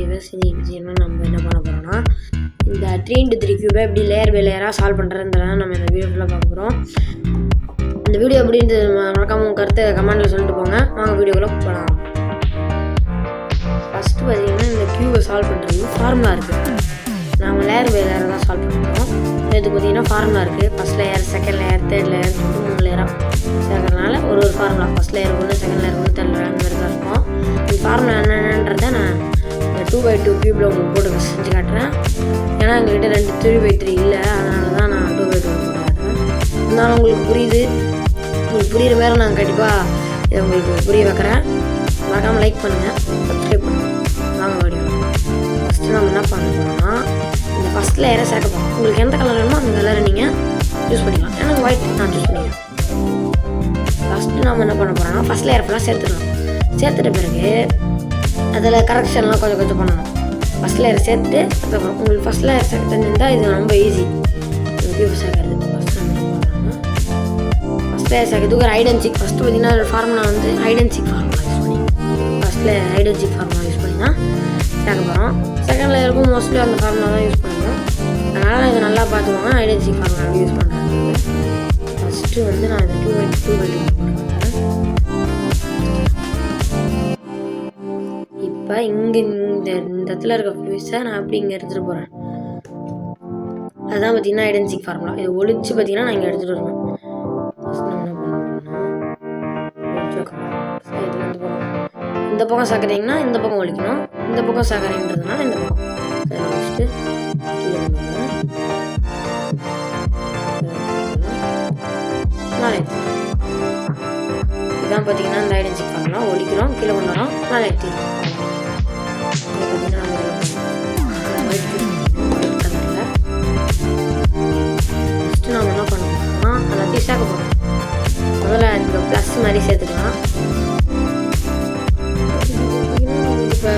என்ன நம்ம என்ன பண்ண போகிறோம்னா இந்த 3x3 கியூபை எப்படி லேயர் பை லேயராக சால்வ் பண்ணுறதுன்றதான் நம்ம இந்த வீடியோக்குள்ளே பார்க்க போகிறோம். இந்த வீடியோ எப்படின்றது மறக்காம உங்கள் கருத்தை கமெண்ட்டில் சொல்லிட்டு போங்க. வாங்க வீடியோக்குள்ளே போகலாம். ஃபஸ்ட்டு பார்த்தீங்கன்னா இந்த கியூபை சால்வ் பண்ணுறது ஃபார்முலா இருக்குது. நம்ம லேயர் பை லேயராக தான் சால்வ் பண்ணுறோம். இதுக்கு பார்த்தீங்கன்னா ஃபார்முலா இருக்குது. First layer, second layer, third layer, 3 லேயராக சேர்க்கறதுனால ஒரு ஃபார்முலா. ஃபஸ்ட் லேயர் ஒன்று, செகண்ட் லேயர் ஒன்று, தேர்ட் லேயர் அந்த மாதிரி தான் இருக்கும். இந்த ஃபார்முலா என்னன்றதை நான் 2x2 கியூபில் உங்களுக்கு போட்டு செஞ்சு காட்டுறேன். ஏன்னா எங்கள்கிட்ட 3x3 இல்லை, அதனால தான் நான் 2x2 போட்டு காட்டுறேன். இருந்தாலும் உங்களுக்கு புரியுது, உங்களுக்கு புரியுற மாதிரி நான் கண்டிப்பாக இதை உங்களுக்கு புரிய வைக்கிறேன். மறக்காமல் லைக் பண்ணுங்கள், சப்ஸ்கிரைப் பண்ணுங்கள். வாங்க வீடியோ. ஃபஸ்ட்டு நம்ம என்ன பண்ண போகிறோம்னா இந்த ஃபஸ்ட் லேயரை சேர்க்க போகிறோம். உங்களுக்கு எந்த கலர் வேணுமோ அந்த கலரை நீங்கள் யூஸ் பண்ணிக்கலாம். எனக்கு ஒயிட் நான் சூஸ் பண்ணிக்கிறேன். ஃபஸ்ட்டு நம்ம என்ன பண்ண போகிறோம்னா ஃபஸ்ட் லேயர் ஃபுல்லாக சேர்த்துக்கலாம். சேர்த்துட்ட பிறகு அதில் கரெக்ஷன்லாம் கொஞ்சம் பண்ணணும். ஃபஸ்ட் லேயர் சேர்த்துட்டு அதுக்கப்புறம் உங்களுக்கு ஃபஸ்ட் லேயர் சேர்க்க தெரிஞ்சிருந்தால் இது ரொம்ப ஈஸி கியூப் சேர்க்கறது. ஃபஸ்ட் லேயர் சேர்க்கறதுக்கு ஒரு ஹைட் அண்ட் சீக். ஃபஸ்ட்டு பார்த்தீங்கன்னா ஃபார்முலா வந்து hide and seek formula use பண்ணி first layer hide and seek formula use பண்ணி தான் சேர்க்க போகிறோம். செகண்ட் லேயருக்கும் மோஸ்ட்லி அந்த ஃபார்முலா தான் யூஸ் பண்ணுவோம். அதனால் இது நல்லா பார்த்துக்கோங்க. Hide and seek formula use பண்ணுறாங்க. ஃபஸ்ட்டு வந்து நான் இந்த 2x2 போட்டுக்கிறேன். இப்போ இங்கே இந்த இடத்துல இருக்க ஃபியூஸை நான் அப்படி இங்கே எடுத்துகிட்டு போகிறேன். அதுதான் பார்த்தீங்கன்னா ஹைட் அண்ட் சீக் ஃபார்முலா. இதை ஒழிச்சு பார்த்தீங்கன்னா நான் இங்கே எடுத்துகிட்டு வருவேன். இந்த பக்கம் சேர்க்குறீங்கன்னா இந்த பக்கம் ஒழிக்கணும், இந்த பக்கம் சேர்க்குறீங்கன்றதுனால இந்த பக்கம் வச்சுட்டு கீழே இதான் பார்த்தீங்கன்னா இந்த ஹைட் அண்ட் சீக் ஃபார்முலா. ஒழிக்கிறோம், கீழே கொண்டு வரோம், மேலே எடுத்துக்கிறோம். ஃபஸ்ட்டு நம்ம என்ன பண்ண போகிறோம்னா எல்லாத்தையும் சேர்க்க போகிறோம். முதல்ல இந்த ப்ளஸ் மாதிரி சேர்த்துக்கலாம். இப்போ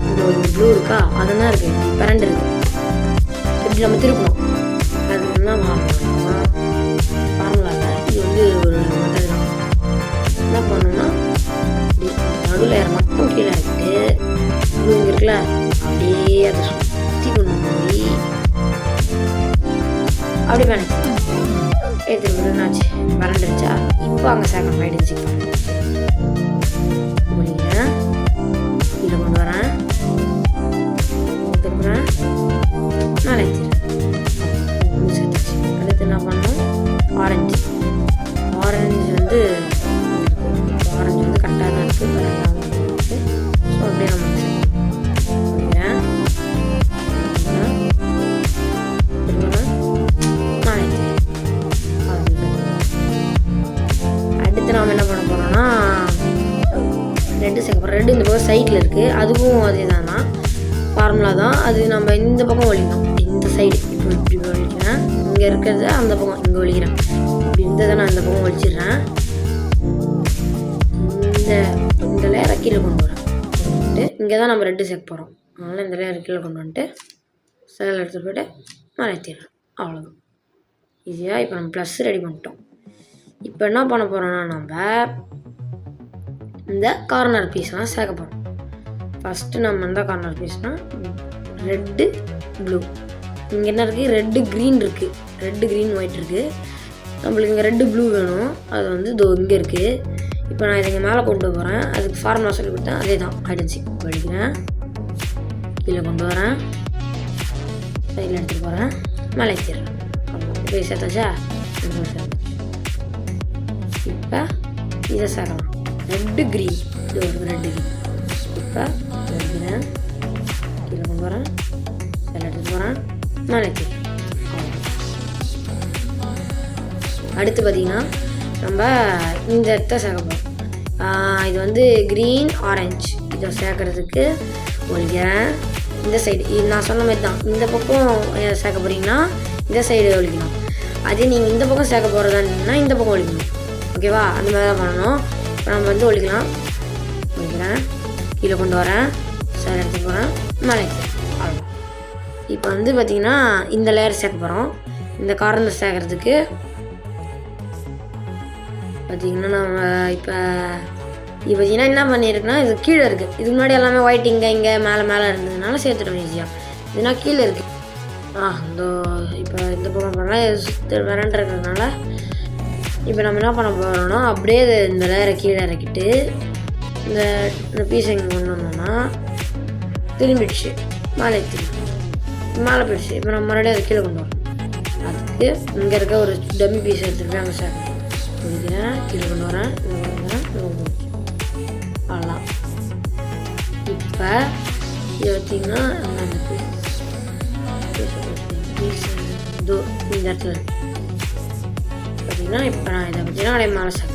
இந்த ஒரு ப்ளூ இருக்கா, அதுதான் இருக்குது, கரண்ட் இருக்குது. இப்படி நம்ம திருப்பணும். அது என்ன ஃபார்முலா இல்லை, இது வந்து ஒரு மெத்தட் தான். என்ன பண்ணணும்னா நடுவில் மட்டும் கீழே இருக்கு ப்ளூ இங்கே இருக்குல்ல, அப்படியே அதை சுற்றி கொண்டு போய் அப்படி பண்ணிச்சு எடுத்துட்டு என்னாச்சு பரண்டுருச்சா. இப்போ அங்கே சேர்க்கணும் ஹைட் அண்ட் சீக் முடிக்கிறேன். கீழே கொண்டு வரேன், திரும்புகிறேன், மேலே சேர்த்துச்சு. அடுத்து என்ன பண்ணணும், ஆரஞ்சு வந்து ஆரஞ்சு வந்து கரெக்டாக தான் இருக்குது, கரெக்டாக தான் இருக்குது. ஸோ அப்படியே நம்ம அடுத்து நாம் என்ன பண்ண போகிறோம்னா ரெண்டு சேர்க்க போகிறோம். ரெண்டு இந்த பக்கம் சைடில் இருக்குது, அதுவும் அதே தானா ஃபார்முலா தான். அது நம்ம இந்த பக்கம் ஒழிக்கணும். இந்த சைடு இப்போ இப்படி ஒழிக்கிறேன், இங்கே இருக்கிறது அந்த பக்கம் இங்கே ஒழிக்கிறேன். இப்படி இருந்ததை நான் இந்த பக்கம் ஒழிச்சிடுறேன். இந்த லேயரை கீழே கொண்டு வரேன். இங்கே தான் நம்ம ரெட்டு சேர்க்க போகிறோம். அதனால் இந்த லேயரை கீழே கொண்டு வந்துட்டு சைடில் எடுத்துகிட்டு போய்ட்டு மேலே ஏற்றிடுறேன். அவ்வளோதான், ஈஸியாக. இப்போ நம்ம ப்ளஸ் ரெடி பண்ணிட்டோம். இப்போ என்ன பண்ண போகிறோம்னா நம்ம இந்த கார்னர் பீஸ்லாம் சேர்க்க போகிறோம். ஃபஸ்ட்டு நம்ம இந்த கார்னர் பீஸ்னால் ரெட்டு ப்ளூ. இங்கே என்ன இருக்குது, ரெட்டு க்ரீன் இருக்குது, ரெட்டு க்ரீன் ஒயிட் இருக்குது. நம்மளுக்கு இங்கே ரெட்டு ப்ளூ வேணும், அது வந்து இதோ இங்கே இருக்குது. இப்போ நான் இதை இங்கே மேலே கொண்டு போகிறேன். அதுக்கு ஃபார்முலா சொல்லி கொடுத்தேன், அதே தான் ஹைட் அண்ட் சீக் படிக்கிறேன். கீழே கொண்டு வரேன், சைடில் எடுத்துகிட்டு போகிறேன், மேலே ஏற்றிடுறேன். இப்போ சேர்த்தாச்சா, இப்போ இதை சேர்க்கலாம். ரெட்டு க்ரீன், இது ஒரு ரெட்டு க்ரீன். இப்போ வைக்கிறேன், கீழே கொண்டு வரேன், சைடில் எடுத்துகிட்டு போகிறேன், மேலே ஏற்றிடுறேன். அடுத்து பார்த்திங்கன்னா நம்ம இந்த இடத்த சேர்க்க போகிறோம். இது வந்து க்ரீன் ஆரஞ்சு. இதை சேர்க்குறதுக்கு ஒழிக்கிறேன். இந்த சைடு இது நான் சொன்ன மாதிரி தான். இந்த பக்கம் சேர்க்க போகிறீங்கன்னா இந்த சைடு ஒழிக்கணும். அதே நீங்கள் இந்த பக்கம் சேர்க்க போகிறதான்னா இந்த பக்கம் ஒழிக்கணும். ஓகேவா, அந்த மாதிரி தான் பண்ணணும். இப்போ நம்ம வந்து ஒழிக்கலாம். ஒழிக்கிறேன், கீழே கொண்டு வரேன், சைடு எடுத்து போகிறேன், மேலே அவ்வளோ. இப்போ வந்து பார்த்திங்கன்னா இந்த லேயர் சேர்க்க போகிறோம். இந்த கார்னர் சேர்க்குறதுக்கு பார்த்திங்கன்னா நம்ம இப்போ இப்போ பார்த்தீங்கன்னா என்ன பண்ணியிருக்குன்னா இது கீழே இருக்குது. இதுக்கு முன்னாடி எல்லாமே ஒயிட் இங்கே மேலே இருந்ததுனால சேர்த்துட்டோம் ஈஸியாக. இதுனா கீழே இருக்குது. இந்த இப்போ இந்த பக்கம் பண்ணால் சுற்று விரண்டுறதுனால இப்போ நம்ம என்ன பண்ண போகிறோம்னா அப்படியே இந்த லேயரை கீழே இறக்கிட்டு இந்த பீஸ் இங்கே கொண்டு வந்தோம்னா திரும்பிடுச்சு, மேலே போயிடுச்சு. இப்போ நம்ம மறுபடியும் அதை கீழே கொண்டு வரோம். அதுக்கு இங்கே இருக்க ஒரு டம்மி பீஸ் எடுத்துகிட்டு அங்கே சார் முடிக்கிறேன், கீழே கொண்டு வரேன், அவ்வளோதான். இப்போ இது பார்த்திங்கன்னா அந்த பீஸ் இதோ இந்த இடத்துல பார்த்தீங்கன்னா இப்போ நான் இதை பார்த்தீங்கன்னா அப்படியே மேலே சார்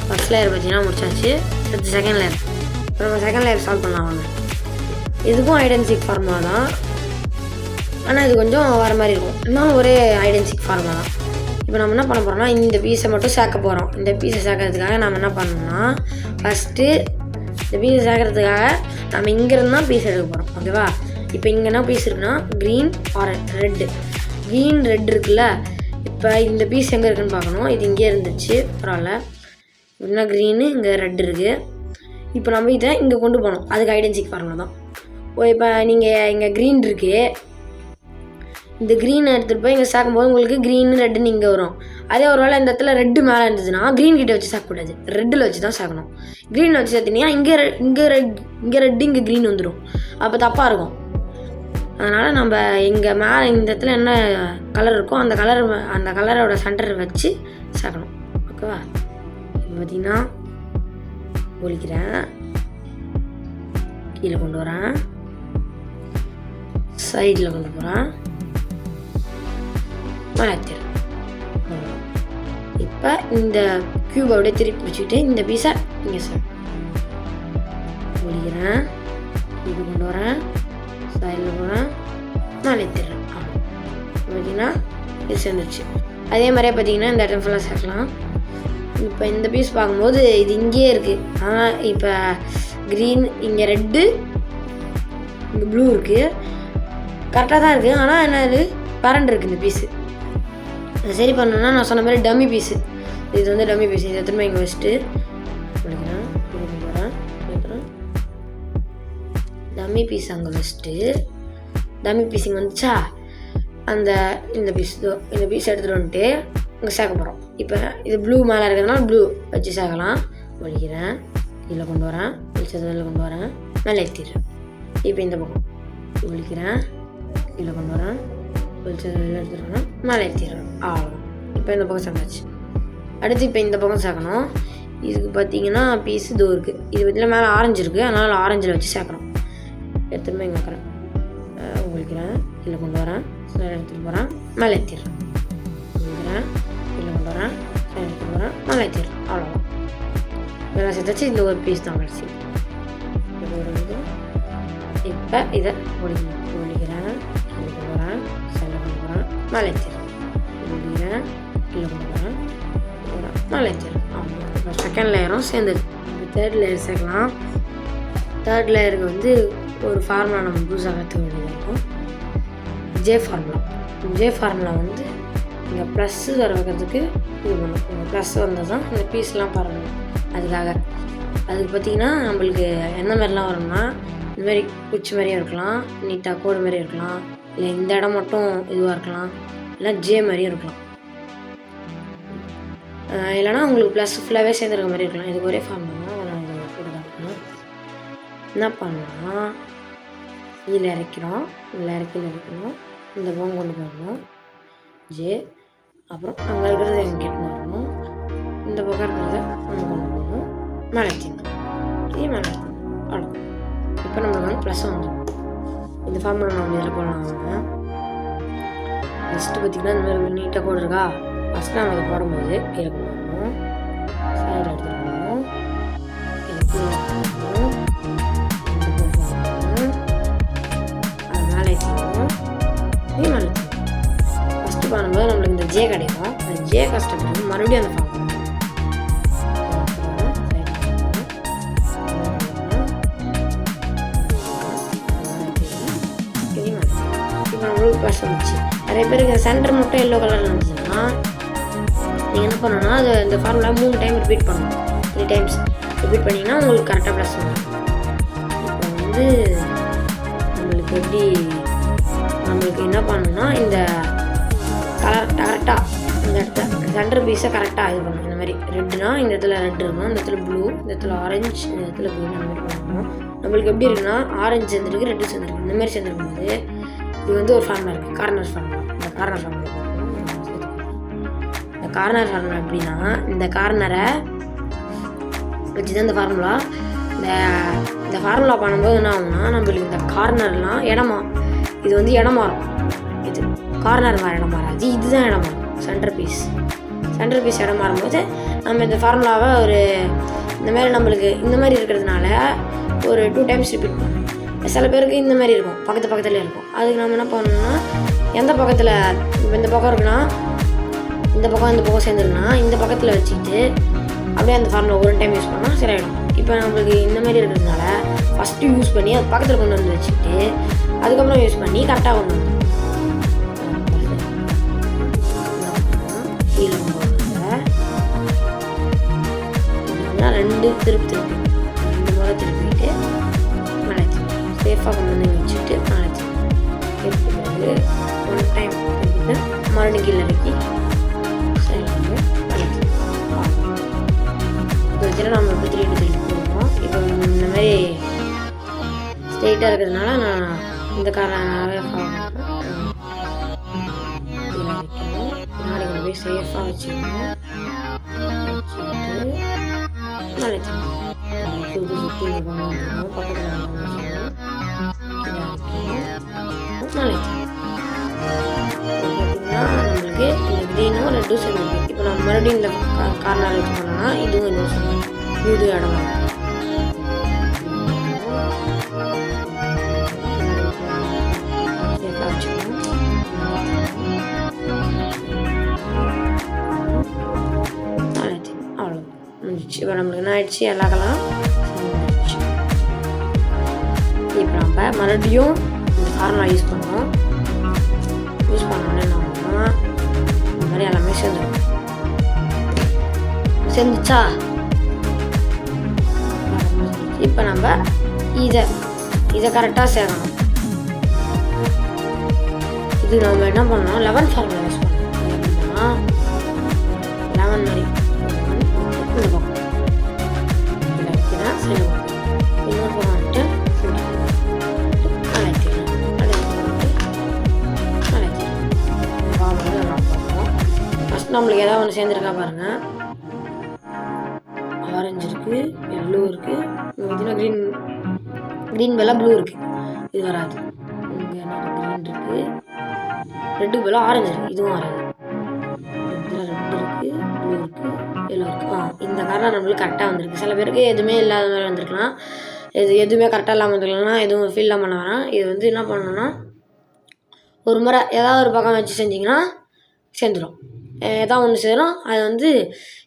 ஃபஸ்ட் லேயர் பார்த்தீங்கன்னா முடிச்சாச்சு. அடுத்து செகண்ட் லேயர். இப்போ நம்ம செகண்ட் லேயர் சால்வ் பண்ணலாம் வாங்க. இதுக்கும் ஐடென்டிக் ஃபார்முலா தான், ஆனால் இது கொஞ்சம் வேறு மாதிரி இருக்கும். இன்னும் ஒரே ஐடென்டிக் ஃபார்முலா தான். இப்போ நம்ம என்ன பண்ண போகிறோம்னா இந்த பீஸை மட்டும் சேர்க்க போகிறோம். இந்த பீஸை சேர்க்கறதுக்காக நம்ம என்ன பண்ணணும்னா ஃபஸ்ட்டு இந்த பீஸை சேர்க்கறதுக்காக நம்ம இங்கேருந்து தான் பீஸ் எடுக்க போகிறோம். ஓகேவா? இப்போ இங்கே என்ன பீஸ் இருக்குன்னா க்ரீன் ரெட்டு. க்ரீன் ரெட் இருக்குல்ல, இப்போ இந்த பீஸ் எங்கே இருக்குதுன்னு பார்க்கணும். இது இங்கே இருந்துச்சு, பரவாயில்ல. இப்படின்னா க்ரீனு, இங்கே ரெட் இருக்குது. இப்போ நம்ம இதை இங்கே கொண்டு போகணும். அதுக்கு ஐடென்டிக் ஃபார்முலா தான். இப்போ நீங்கள் இங்கே க்ரீன் இருக்குது, இந்த க்ரீனை எடுத்துகிட்டு போய் இங்கே சேர்க்கும்போது உங்களுக்கு க்ரீனு ரெட்டுன்னு இங்கே வரும். அதே ஒரு வேளை இந்த இடத்துல ரெட்டு மேலே இருந்ததுன்னா க்ரீன் கிட்டே வச்சு சேர்க்கக்கூடாது, ரெட்டில் வச்சு தான் சேர்க்கணும். க்ரீனில் வச்சு சேர்த்திங்கன்னா இங்கே ரெட்டு இங்கே க்ரீன் வந்துடும். அப்போ தப்பாக இருக்கும். அதனால் நம்ம இங்கே மேலே இந்த இடத்துல என்ன கலர் இருக்கோ அந்த கலரோட சென்டர் வச்சு சேர்க்கணும். ஓகேவா? இப்போ பார்த்திங்கன்னா ஒழிக்கிறேன், கீழே கொண்டு வரேன், சைடில் கொண்டு போகிறேன், மலைத்திரு. இப்போ இந்த க்யூபை அப்படியே திருப்பி பிடிச்சிக்கிட்டு இந்த பீஸை இங்கே சார் ஒழிக்கிறேன், இது கொண்டு வரேன், சைடில் போகிறேன், மலைத்திடுறேன். பார்த்தீங்கன்னா இது சேர்ந்துருச்சு. அதே மாதிரியே பார்த்தீங்கன்னா இந்த இடத்துல ஃபுல்லாக சேர்க்கலாம். இப்போ இந்த பீஸ் பார்க்கும்போது இது இங்கேயே இருக்குது. ஆனால் இப்போ க்ரீன், இங்கே ரெட்டு, இங்கே ப்ளூ இருக்குது. கரெக்டாக தான் இருக்குது. ஆனால் என்ன இது பரண்டு இருக்குது இந்த பீஸு. அதை சரி பண்ணணுன்னா நான் சொன்ன மாதிரி டம்மி பீஸு. இது வந்து டம்மி பீஸ். இது திரும்ப இங்கே வச்சுட்டு முடிக்கிறேன், இது கொண்டு வரேன், டம்மி பீஸ் அங்கே வச்சுட்டு டம்மி பீஸ் இங்கே வந்துச்சா இந்த பீஸ் எடுத்துகிட்டு வந்துட்டு இங்கே சேர்க்க போகிறோம். இப்போ இது ப்ளூ மேலே இருக்கிறதுனால ப்ளூ வச்சு சேர்க்கலாம். ஒழிக்கிறேன், கீழே கொண்டு வரேன், வெளிச்சத்தில் கொண்டு வரேன், மேலே ஏற்றிடுறேன். இப்போ இந்த பக்கம் ஒழிக்கிறேன், கீழே கொண்டு வரேன், வெளிச்சத்தில் எடுத்துடுறேன், மேலே ஏற்றிடுறேன். ஆகும். இப்போ இந்த பக்கம் சேர்ந்தாச்சு. அடுத்து இப்போ இந்த பக்கம் சேர்க்கணும். இதுக்கு பார்த்தீங்கன்னா பீஸ் இதோ இருக்குது. இது பார்த்தீங்கன்னா மேலே ஆரஞ்சு இருக்குது, அதனால் ஆரஞ்சில் வச்சு சேர்க்குறோம். எடுத்துகிட்டு இங்கே வைக்கிறேன், ஒழிக்கிறேன், கீழே கொண்டு வரேன், எடுத்துகிட்டு போகிறேன், மேலே ஏற்றிடுறேன், ஒழிக்கிறேன், கீழே கொண்டு வரேன், எடுத்துகிட்டு போகிறேன், மேலே ஏற்றிடுறேன். அவ்வளோதான். இதெல்லாம் சேர்த்தாச்சு. இந்த ஒரு பீஸ் தான் கடைசி. இப்போ இதை ஒழிக்கிறேன், கீழே கொண்டு வரேன், சைடில் கொண்டு வரேன், மேலே ஏற்றிடுறேன், ஒழிக்கிறேன், கீழே கொண்டு வரேன், மேலே ஏற்றிடுறேன். அவ்வளோ. இப்போ செகண்ட் லேயரும் சேர்ந்துருக்கு. இப்போ தேர்ட் லேயர் சேர்க்கலாம். தேர்ட் லேயருக்கு வந்து ஒரு ஃபார்முலா நம்ம புதுசாக கற்றுக்க வேண்டியது இருக்கும். ஜே ஃபார்முலா வந்து இங்கே ப்ளஸ்ஸு வர வைக்கிறதுக்கு இது பண்ணும். இங்கே ப்ளஸ் வந்தால் தான் இந்த பீஸ்லாம் பரவணும். அதுக்கு பார்த்திங்கன்னா நம்மளுக்கு என்ன மாதிரிலாம் வரும்னா இந்தமாரி குச்சி மாதிரியும் இருக்கலாம், நீட்டாக கோடு மாதிரியும் இருக்கலாம், இல்லை இந்த இடம் மட்டும் இதுவாக இருக்கலாம், இல்லை ஜே மாதிரியும் இருக்கலாம், இல்லைனா உங்களுக்கு ப்ளஸ் ஃபுல்லாகவே சேர்ந்துருக்க மாதிரி இருக்கலாம். இதுக்கு ஒரே ஃபார்முலா தான். அதை நான் இதை கொடுத்தாக்கணும். என்ன பண்ணலாம், கீழே இறக்கிறோம், கீழே இறக்கணும், இந்த பக்கம் கொண்டு போகணும் ஜே, அப்புறம் அங்கே இருக்கிறத எங்கே கேட்டு வரணும், இந்த பக்கம் இருக்கிறத அங்கே கொண்டு போகணும், மேலே வச்சுக்கணும், இதே மேலே இருக்கணும். அவ்வளோ. இப்போ நம்மளுக்கு வந்து ப்ளஸ் வந்துடும். இந்த ஃபார்முலா நம்ம இதில் போடலாம். ஃபஸ்ட்டு பார்த்திங்கன்னா இந்த மாதிரி நீட்டாக கோடு இருக்கா. ஃபஸ்ட்டு நம்ம இதை போடும்போது கீழே கொண்டு வரணும், சைடில் எடுத்துகிட்டு போகணும், ஃபஸ்ட்டு பண்ணும்போது நம்மளுக்கு இந்த ஜே கிடைக்கும். அந்த ஜே கஷ்டப்பட்டு மறுபடியும் அந்த ஃபார்ம் இப்போ நம்மளுக்கு ப்ளஸ் வந்துச்சு. நிறைய பேருக்கு சென்டர் மட்டும் எல்லோ கலரில் இருந்துச்சுன்னா நீங்கள் என்ன பண்ணணும்னா அதை இந்த ஃபார்முலா 3 டைம் ரிப்பீட் பண்ணணும். 3 டைம்ஸ் ரிப்பீட் பண்ணிங்கன்னா உங்களுக்கு கரெக்டாக ப்ளஸ் வரும். இப்போ வந்து நம்மளுக்கு என்ன பண்ணணும்னா இந்த கரெக்டாக இந்த இடத்துல சென்டர் பீஸை கரெக்டாக இது பண்ணணும். இந்த மாதிரி ரெட்டுனா இந்த இடத்துல ரெட் இருக்கும், இந்த இடத்துல ப்ளூ, இந்த இடத்துல ஆரஞ்சு, இந்த இடத்துல க்ரீன், அந்த மாதிரி பண்ணணும். நம்மளுக்கு எப்படி இருக்குன்னா ஆரஞ்சு சேர்ந்துருக்கு, ரெட்டு சேர்ந்துருக்கு, இந்த மாதிரி சேர்ந்துருக்கும் போது இது வந்து ஒரு ஃபார்முலா இருக்குது, கார்னர் ஃபார்முலா. இந்த கார்னர் ஃபார்முலா எப்படின்னா இந்த கார்னரை வச்சு தான் இந்த ஃபார்முலா. இந்த ஃபார்முலா பண்ணும்போது என்ன ஆகும்னா நம்மளுக்கு இந்த கார்னர்லாம் இடமா இது வந்து இடம் மாறும். இது கார்னர் மாதிரி இடம் மாறாது, இதுதான் இடம் மாறும். சென்டர் பீஸ் இடம் மாறும்போது நம்ம இந்த ஃபார்முலாவை ஒரு இந்த மாதிரி நம்மளுக்கு இந்த மாதிரி இருக்கிறதுனால ஒரு 2 டைம்ஸ் ரிப்பீட் பண்ணணும். சில பேருக்கு இந்த மாதிரி இருக்கும், பக்கத்துலேயே இருக்கும். அதுக்கு நம்ம என்ன பண்ணணும்னா எந்த பக்கத்தில் இப்போ இந்த பக்கம் இருக்குன்னா இந்த பக்கம் சேர்ந்துருக்குன்னா இந்த பக்கத்தில் வச்சுக்கிட்டு அப்படியே அந்த ஃபார்முலா ஒரு டைம் யூஸ் பண்ணால் சரியாயிடும். இப்போ நம்மளுக்கு இந்த மாதிரி இருக்கிறதுனால ஃபஸ்ட்டு யூஸ் பண்ணி அது பக்கத்தில் கொண்டு வந்து வச்சுக்கிட்டு அதுக்கப்புறம் யூஸ் பண்ணி கரெக்டாக கொண்டு வந்து கீழே ரெண்டு முறை திருப்பிட்டு மலைச்சு சேஃபாக கொண்டு வந்து வச்சுட்டு மலைச்சு எடுத்துக்கிறது 1 டைம் எடுத்துட்டு மறுபடியும் கீழே இறக்கி சைடில் மலைச்சு இப்போ வச்சுட்டு நம்ம இப்போ 3 போடுவோம். இப்போ இந்த மாதிரி ஸ்ட்ரெயிட்டாக இருக்கிறதுனால நான் இந்த காரணம் பின்னாடி கொண்டு போய் சேஃபாக வச்சுக்கணும். மலைச்சு சுற்றி பக்கத்தில் மலைச்சு பார்த்தீங்கன்னா நம்மளுக்கு இந்த க்ரீனும் ரெட்டும் சேர்ந்துருக்கு. இப்போ நம்ம மறுபடியும் இந்த கார்னர் வச்சு பண்ணோம்னா இதுவும் இன்னும் சேர்ந்து இது இடம் சேஃபாக வச்சுக்கணும். மலைச்சு அவ்வளோ முடிஞ்சிச்சு. இப்போ நம்மளுக்கு என்ன ஆயிடுச்சு, எல்லா கலரும் சேர்ந்துச்சு. இப்போ நம்ம மறுபடியும் இந்த ஃபார்முலா யூஸ் பண்ணோம். யூஸ் பண்ணோன்னே என்ன ஆகும்னா இந்த மாதிரி எல்லாமே சேர்ந்துச்சா. இப்போ நம்ம இதை கரெக்டாக சேர்க்கணும். இது நம்ம என்ன பண்ணோம் 11 ஃபார்முலா யூஸ் பண்ணோம். 11 மாதிரி இந்த பக்கம் இதில் வைக்கிறேன், சரி இன்னொரு பக்கம் வந்துட்டு நம்மளுக்கு ஏதாவது ஒன்று சேர்ந்துருக்கா பாருங்கள். ஆரஞ்சு இருக்குது, எல்லோ இருக்குது, பார்த்தீங்கன்னா க்ரீன் பதிலாக ப்ளூ இருக்குது, இது வராது. இங்கே என்ன க்ரீன் இருக்குது, ரெட்டுக்கு பதிலாக ஆரஞ்சு இருக்குது, இதுவும் வராது. இதில் ரெட்டு இருக்குது, ப்ளூ இருக்குது, எல்லோ இருக்குது. இந்த காரணம் நம்மளுக்கு கரெக்டாக வந்திருக்கு. சில பேருக்கு எதுவுமே இல்லாத மாதிரி வந்திருக்கலாம். எதுவுமே கரெக்டாக இல்லாமல் வந்துருக்கலாம்னா எதுவும் ஃபீல் பண்ண வேணாம். இது வந்து என்ன பண்ணணும்னா ஒரு முறை ஏதாவது ஒரு பக்கம் வச்சு செஞ்சிங்கன்னா சேர்ந்துடும். ஏதாவது ஒன்று சேரும். அது வந்து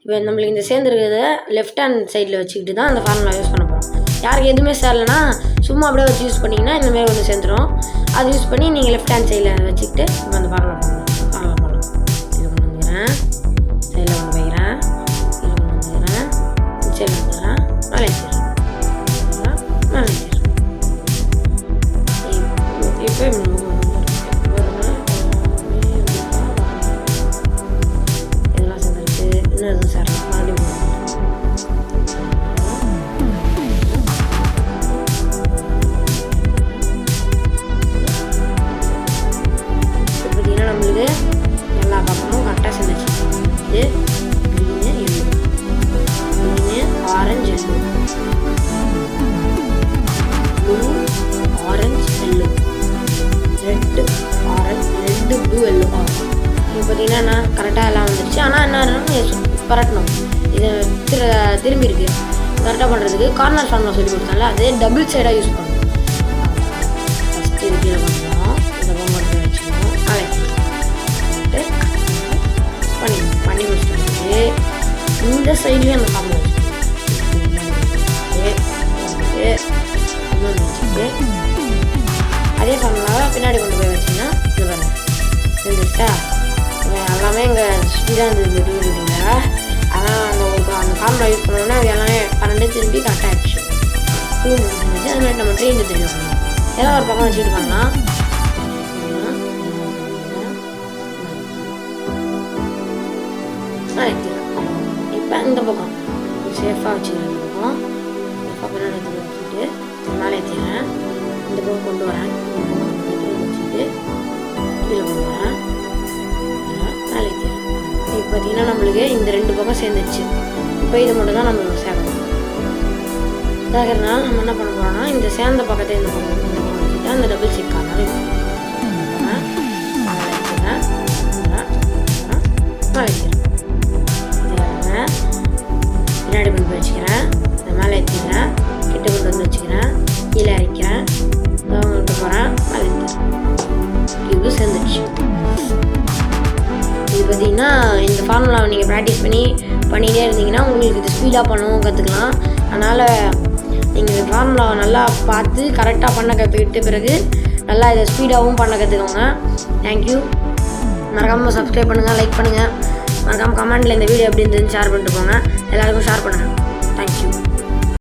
இப்போ நம்மளுக்கு இந்த சேர்ந்துருக்கிறத லெஃப்ட் ஹேண்ட் சைடில் வச்சுக்கிட்டு தான் அந்த ஃபார்முலா யூஸ் பண்ண போகிறோம். யாருக்கு எதுவுமே சேரலைன்னா சும்மா அப்படியே வச்சு யூஸ் பண்ணிங்கன்னா இந்தமாதிரி ஒன்று சேர்ந்துடும். அது யூஸ் பண்ணி நீங்கள் லெஃப்ட் ஹேண்ட் சைடில் வச்சுக்கிட்டு இப்போ அந்த ஃபார்முலா பண்ணலாம். இதில் கொண்டு வந்துக்கிறேன், சைடில் கொண்டு வைக்கிறேன், இதில் கொண்டு வந்துக்கிறேன், சைடில் வந்துக்கிறேன், மேலே வச்சிடுறேன். இப்போ எதுவும் சார் மறுபடியும் பார்த்தீங்கன்னா நம்மளுக்கு எல்லா பக்கமும் கரெக்டாக சேர்ந்துச்சு. இது green orange blue orange yellow red orange red blue yellow இப்போ பார்த்தீங்கன்னா கரெக்டாக எல்லாம் வந்துடுச்சு. ஆனால் என்ன பரட்டணும், இது திரும்பி இருக்குது. கரெக்டாக பண்ணுறதுக்கு கார்னர் ஃபார்முலா சொல்லி கொடுத்தால அதே டபுள் சைடாக யூஸ் பண்ணணும். ஃபஸ்ட்டு இது கீழே பண்ணுறோம், இந்த பக்கம் வச்சுக்கணும், பண்ணி முடிச்சுட்டு இந்த சைட்லேயும் அந்த ஃபார்முலா வச்சுட்டு அதே ஃபார்முலாவை பின்னாடி கொண்டு போய் வச்சிங்கன்னா இது பண்ண இருந்துச்சா. எல்லாமே இங்கே சுற்றி தான் இருந்தது. அதனால் அந்த ஃபார்முலா யூஸ் பண்ணோன்னா எல்லாமே 12 திரும்பி கரெக்டாக ஆகிடுச்சு. 2 முடிஞ்சிருந்துச்சு. அது மாதிரி நம்ம ட்ரெயின் தெரியும் ஏதாவது ஒரு பக்கம் வச்சுட்டு பண்ணலாம். இப்போ இந்த பக்கம் சேஃபாக வச்சுக்கிறேன். இந்த பக்கம் சேஃபாக பின்னாடி வச்சுட்டு மேலே ஏற்றிடுறேன். இந்த பக்கம் கொண்டு வரேன். வச்சுட்டு கீழே கொண்டு வரேன். மேலே ஏற்றிடுறேன். இப்போ பார்த்தீங்கன்னா நம்மளுக்கு இந்த 2 பக்கம் சேர்ந்துருச்சு. இப்போ இது மட்டும் தான் நம்ம சேர்க்கணும். சேர்க்கறதுனால நம்ம என்ன பண்ண போகிறோம்னா இந்த சேர்ந்த பக்கத்தை இந்த பக்கம் வச்சுட்டு அந்த டபுள் சிக் கார்னர் மேலே ஏற்றிடுறேன். மேலே ஏற்றிடுறேன். பின்னாடி கொண்டு போய் வச்சுக்கிறேன். இந்த மேலே ஏற்றிக்கிறேன். கிட்ட கொண்டு வந்து வச்சுக்கிறேன். கீழே இறக்கிறேன். கொண்டு போகிறேன். மேலே ஏற்றுறேன். இது சேர்ந்துடுச்சு. இது பார்த்தீங்கன்னா இந்த ஃபார்முலாவை நீங்கள் ப்ராக்டிஸ் பண்ணிகிட்டே இருந்தீங்கன்னா உங்களுக்கு இது ஸ்பீடாக பண்ணவும் கற்றுக்கலாம். அதனால் நீங்கள் இந்த ஃபார்முலாவை நல்லா பார்த்து கரெக்டாக பண்ண கற்றுக்கிட்ட பிறகு நல்லா இதை ஸ்பீடாகவும் பண்ண கற்றுக்கோங்க. தேங்க்யூ. மறக்காமல் சப்ஸ்கிரைப் பண்ணுங்கள், லைக் பண்ணுங்கள். மறக்காமல் கமெண்ட்டில் இந்த வீடியோ எப்படி இருந்ததுன்னு ஷேர் பண்ணிட்டு போங்க. எல்லாருக்கும் ஷேர் பண்ணுங்கள். தேங்க்யூ.